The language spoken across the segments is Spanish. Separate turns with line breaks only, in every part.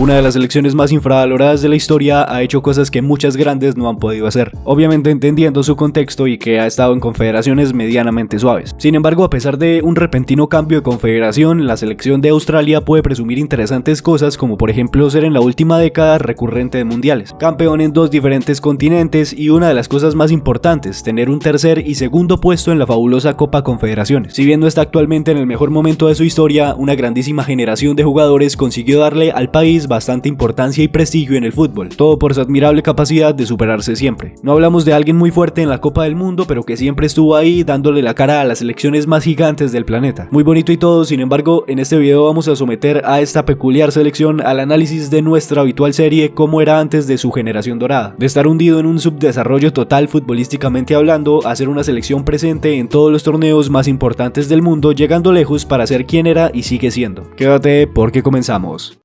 Una de las selecciones más infravaloradas de la historia ha hecho cosas que muchas grandes no han podido hacer, obviamente entendiendo su contexto y que ha estado en confederaciones medianamente suaves. Sin embargo, a pesar de un repentino cambio de confederación, la selección de Australia puede presumir interesantes cosas, como por ejemplo ser en la última década recurrente de mundiales, campeón en 2 diferentes continentes y una de las cosas más importantes, tener un tercer y segundo puesto en la fabulosa Copa Confederaciones. Si bien no está actualmente en el mejor momento de su historia, una grandísima generación de jugadores consiguió darle al país bastante importancia y prestigio en el fútbol, todo por su admirable capacidad de superarse siempre. No hablamos de alguien muy fuerte en la Copa del Mundo, pero que siempre estuvo ahí dándole la cara a las selecciones más gigantes del planeta. Muy bonito y todo, sin embargo, en este video vamos a someter a esta peculiar selección al análisis de nuestra habitual serie Cómo era antes de su generación dorada, de estar hundido en un subdesarrollo total futbolísticamente hablando, a ser una selección presente en todos los torneos más importantes del mundo, llegando lejos para ser quien era y sigue siendo. Quédate porque comenzamos.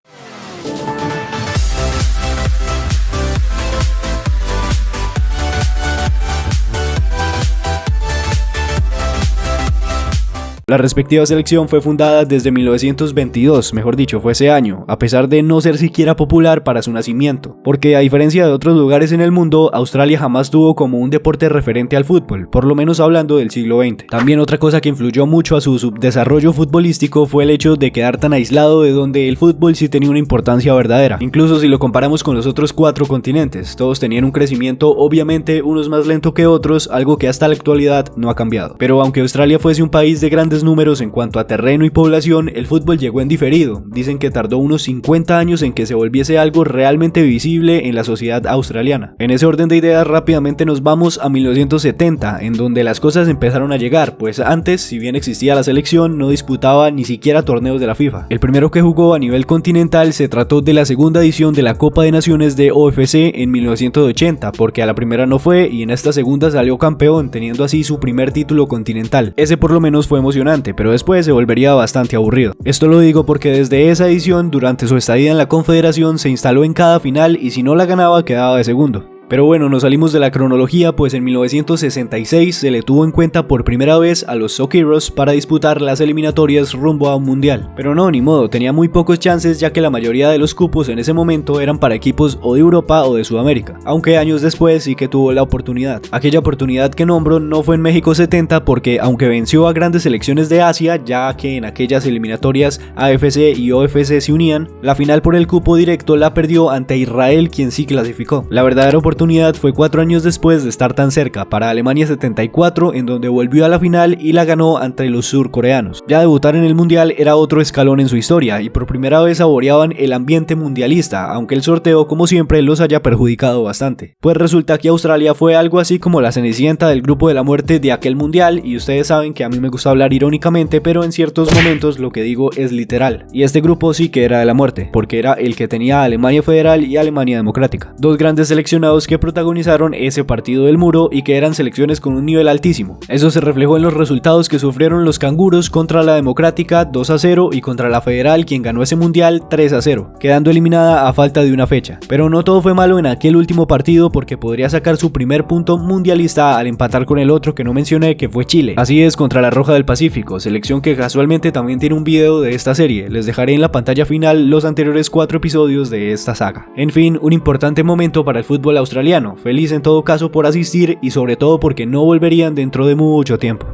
La respectiva selección fue fundada desde 1922, mejor dicho, fue ese año, a pesar de no ser siquiera popular para su nacimiento, porque a diferencia de otros lugares en el mundo, Australia jamás tuvo como un deporte referente al fútbol, por lo menos hablando del siglo XX. También otra cosa que influyó mucho a su subdesarrollo futbolístico fue el hecho de quedar tan aislado de donde el fútbol sí tenía una importancia verdadera, incluso si lo comparamos con los otros 4 continentes, todos tenían un crecimiento, obviamente unos más lento que otros, algo que hasta la actualidad no ha cambiado. Pero aunque Australia fuese un país de grandes números en cuanto a terreno y población, el fútbol llegó en diferido. Dicen que tardó unos 50 años en que se volviese algo realmente visible en la sociedad australiana. En ese orden de ideas, rápidamente nos vamos a 1970, en donde las cosas empezaron a llegar, pues antes, si bien existía la selección, no disputaba ni siquiera torneos de la FIFA. El primero que jugó a nivel continental se trató de la segunda edición de la Copa de Naciones de OFC en 1980, porque a la primera no fue y en esta segunda salió campeón, teniendo así su primer título continental. Ese por lo menos fue emocionante, pero después se volvería bastante aburrido. Esto lo digo porque desde esa edición, durante su estadía en la Confederación, se instaló en cada final y si no la ganaba quedaba de segundo. Pero bueno, nos salimos de la cronología, pues en 1966 se le tuvo en cuenta por primera vez a los Socceroos para disputar las eliminatorias rumbo a un mundial. Pero no, ni modo, tenía muy pocos chances ya que la mayoría de los cupos en ese momento eran para equipos o de Europa o de Sudamérica, aunque años después sí que tuvo la oportunidad. Aquella oportunidad que nombro no fue en México 70 porque aunque venció a grandes selecciones de Asia, ya que en aquellas eliminatorias AFC y OFC se unían, la final por el cupo directo la perdió ante Israel, quien sí clasificó. La verdadera oportunidad fue 4 años después de estar tan cerca, para Alemania 74, en donde volvió a la final y la ganó ante los surcoreanos. Ya debutar en el mundial era otro escalón en su historia y por primera vez saboreaban el ambiente mundialista, aunque el sorteo como siempre los haya perjudicado bastante. Pues resulta que Australia fue algo así como la cenicienta del grupo de la muerte de aquel mundial, y ustedes saben que a mí me gusta hablar irónicamente, pero en ciertos momentos lo que digo es literal. Y este grupo sí que era de la muerte, porque era el que tenía a Alemania Federal y Alemania Democrática, 2 grandes seleccionados que protagonizaron ese partido del muro y que eran selecciones con un nivel altísimo. Eso se reflejó en los resultados que sufrieron los canguros contra la Democrática 2-0 y contra la Federal, quien ganó ese mundial 3-0, quedando eliminada a falta de una fecha. Pero no todo fue malo en aquel último partido, porque podría sacar su primer punto mundialista al empatar con el otro que no mencioné, que fue Chile. Así es, contra la Roja del Pacífico, selección que casualmente también tiene un video de esta serie. Les dejaré en la pantalla final los anteriores 4 episodios de esta saga. En fin, un importante momento para el fútbol australiano, feliz en todo caso por asistir y sobre todo porque no volverían dentro de mucho tiempo.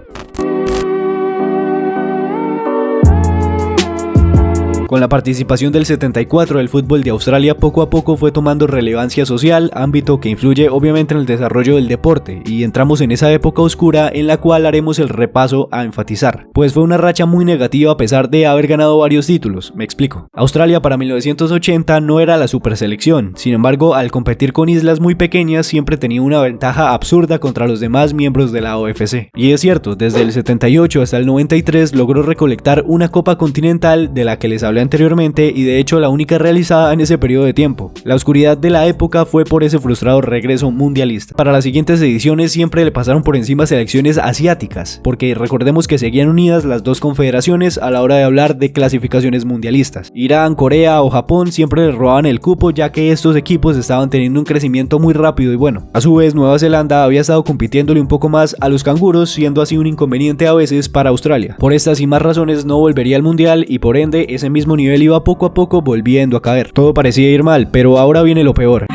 Con la participación del 74, el fútbol de Australia poco a poco fue tomando relevancia social, ámbito que influye obviamente en el desarrollo del deporte, y entramos en esa época oscura en la cual haremos el repaso a enfatizar, pues fue una racha muy negativa a pesar de haber ganado varios títulos. Me explico. Australia para 1980 no era la super selección, sin embargo al competir con islas muy pequeñas siempre tenía una ventaja absurda contra los demás miembros de la OFC. Y es cierto, desde el 78 hasta el 93 logró recolectar una Copa Continental de la que les hablé anteriormente, y de hecho la única realizada en ese periodo de tiempo. La oscuridad de la época fue por ese frustrado regreso mundialista. Para las siguientes ediciones siempre le pasaron por encima selecciones asiáticas, porque recordemos que seguían unidas las 2 confederaciones a la hora de hablar de clasificaciones mundialistas. Irán, Corea o Japón siempre les robaban el cupo, ya que estos equipos estaban teniendo un crecimiento muy rápido y bueno. A su vez, Nueva Zelanda había estado compitiéndole un poco más a los canguros, siendo así un inconveniente a veces para Australia. Por estas y más razones no volvería al mundial, y por ende ese mismo mismo nivel iba poco a poco volviendo a caer. Todo parecía ir mal, pero ahora viene lo peor.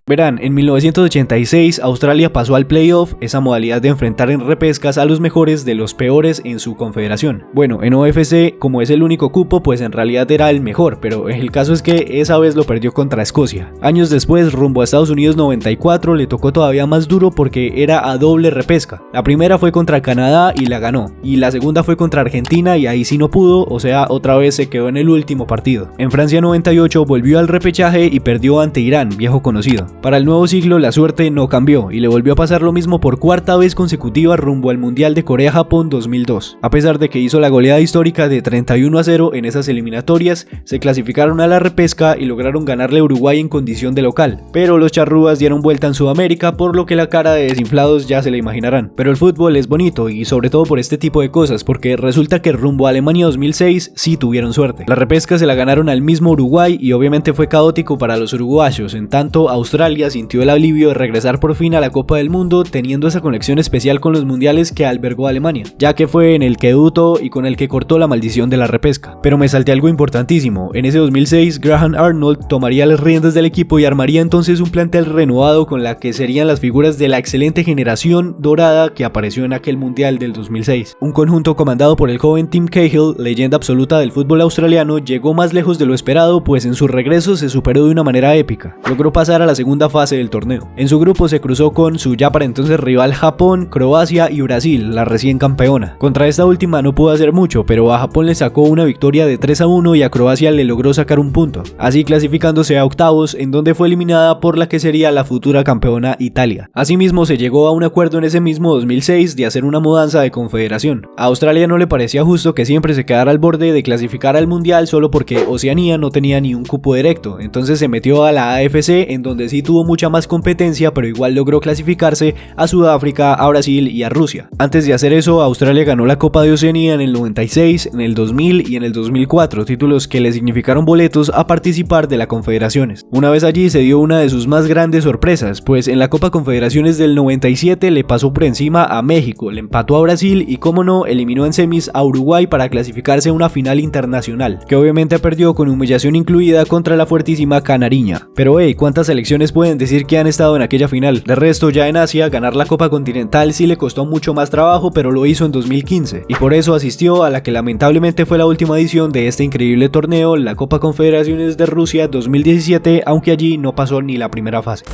Verán, en 1986 Australia pasó al playoff, esa modalidad de enfrentar en repescas a los mejores de los peores en su confederación. Bueno, en OFC, como es el único cupo, pues en realidad era el mejor, pero el caso es que esa vez lo perdió contra Escocia. Años después, rumbo a Estados Unidos 94, le tocó todavía más duro porque era a doble repesca. La primera fue contra Canadá y la ganó, y la segunda fue contra Argentina y ahí sí no pudo, o sea, otra vez se quedó en el último partido. En Francia 98 volvió al repechaje y perdió ante Irán, viejo conocido. Para el nuevo siglo la suerte no cambió y le volvió a pasar lo mismo por cuarta vez consecutiva rumbo al Mundial de Corea-Japón 2002. A pesar de que hizo la goleada histórica de 31-0 en esas eliminatorias, se clasificaron a la repesca y lograron ganarle a Uruguay en condición de local. Pero los charrúas dieron vuelta en Sudamérica, por lo que la cara de desinflados ya se la imaginarán. Pero el fútbol es bonito y sobre todo por este tipo de cosas, porque resulta que rumbo a Alemania 2006 sí tuvieron suerte. La repesca se la ganaron al mismo Uruguay y obviamente fue caótico para los uruguayos, en tanto Australia sintió el alivio de regresar por fin a la Copa del Mundo, teniendo esa conexión especial con los mundiales que albergó Alemania, ya que fue en el que debutó y con el que cortó la maldición de la repesca. Pero me salté algo importantísimo: en ese 2006 Graham Arnold tomaría las riendas del equipo y armaría entonces un plantel renovado con la que serían las figuras de la excelente generación dorada que apareció en aquel mundial del 2006. Un conjunto comandado por el joven Tim Cahill, leyenda absoluta del fútbol australiano, llegó más lejos de lo esperado, pues en su regreso se superó de una manera épica. Logró pasar a la segunda fase del torneo. En su grupo se cruzó con su ya para entonces rival Japón, Croacia y Brasil, la recién campeona. Contra esta última no pudo hacer mucho, pero a Japón le sacó una victoria de 3-1 y a Croacia le logró sacar un punto, así clasificándose a octavos, en donde fue eliminada por la que sería la futura campeona Italia. Asimismo, se llegó a un acuerdo en ese mismo 2006 de hacer una mudanza de confederación. A Australia no le parecía justo que siempre se quedara al borde de clasificar al mundial solo porque Oceanía no tenía ni un cupo directo, entonces se metió a la AFC, en donde sí tuvo mucha más competencia, pero igual logró clasificarse a Sudáfrica, a Brasil y a Rusia. Antes de hacer eso, Australia ganó la Copa de Oceanía en el 96, en el 2000 y en el 2004, títulos que le significaron boletos a participar de la Confederaciones. Una vez allí se dio una de sus más grandes sorpresas, pues en la Copa Confederaciones del 97 le pasó por encima a México, le empató a Brasil y, como no, eliminó en semis a Uruguay para clasificarse a una final internacional, que obviamente perdió con humillación incluida contra la fuertísima Canariña. Pero ¿cuántas selecciones pueden decir que han estado en aquella final? De resto, ya en Asia, ganar la Copa Continental sí le costó mucho más trabajo, pero lo hizo en 2015, y por eso asistió a la que lamentablemente fue la última edición de este increíble torneo, la Copa Confederaciones de Rusia 2017, aunque allí no pasó ni la primera fase.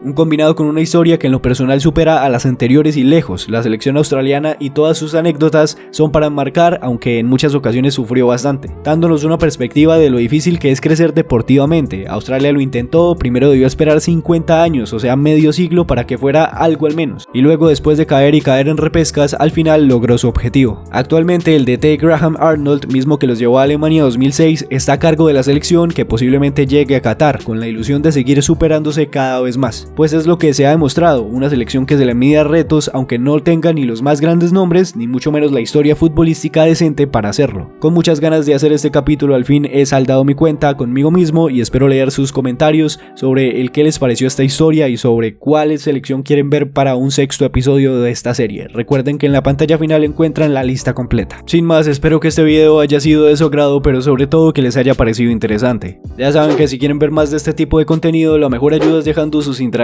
Un combinado con una historia que en lo personal supera a las anteriores y lejos. La selección australiana y todas sus anécdotas son para enmarcar, aunque en muchas ocasiones sufrió bastante, dándonos una perspectiva de lo difícil que es crecer deportivamente. Australia lo intentó, primero debió esperar 50 años, o sea medio siglo, para que fuera algo al menos, y luego, después de caer y caer en repescas, al final logró su objetivo. Actualmente el DT Graham Arnold, mismo que los llevó a Alemania 2006, está a cargo de la selección, que posiblemente llegue a Qatar, con la ilusión de seguir superándose cada vez más. Pues es lo que se ha demostrado, una selección que se le mide a retos, aunque no tenga ni los más grandes nombres, ni mucho menos la historia futbolística decente para hacerlo. Con muchas ganas de hacer este capítulo, al fin he saldado mi cuenta conmigo mismo y espero leer sus comentarios sobre el qué les pareció esta historia y sobre cuál selección quieren ver para un sexto episodio de esta serie. Recuerden que en la pantalla final encuentran la lista completa. Sin más, espero que este video haya sido de su agrado, pero sobre todo que les haya parecido interesante. Ya saben que si quieren ver más de este tipo de contenido, la mejor ayuda es dejando sus interacciones,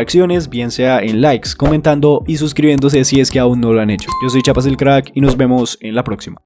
bien sea en likes, comentando y suscribiéndose si es que aún no lo han hecho. Yo soy Chapas el Crack y nos vemos en la próxima.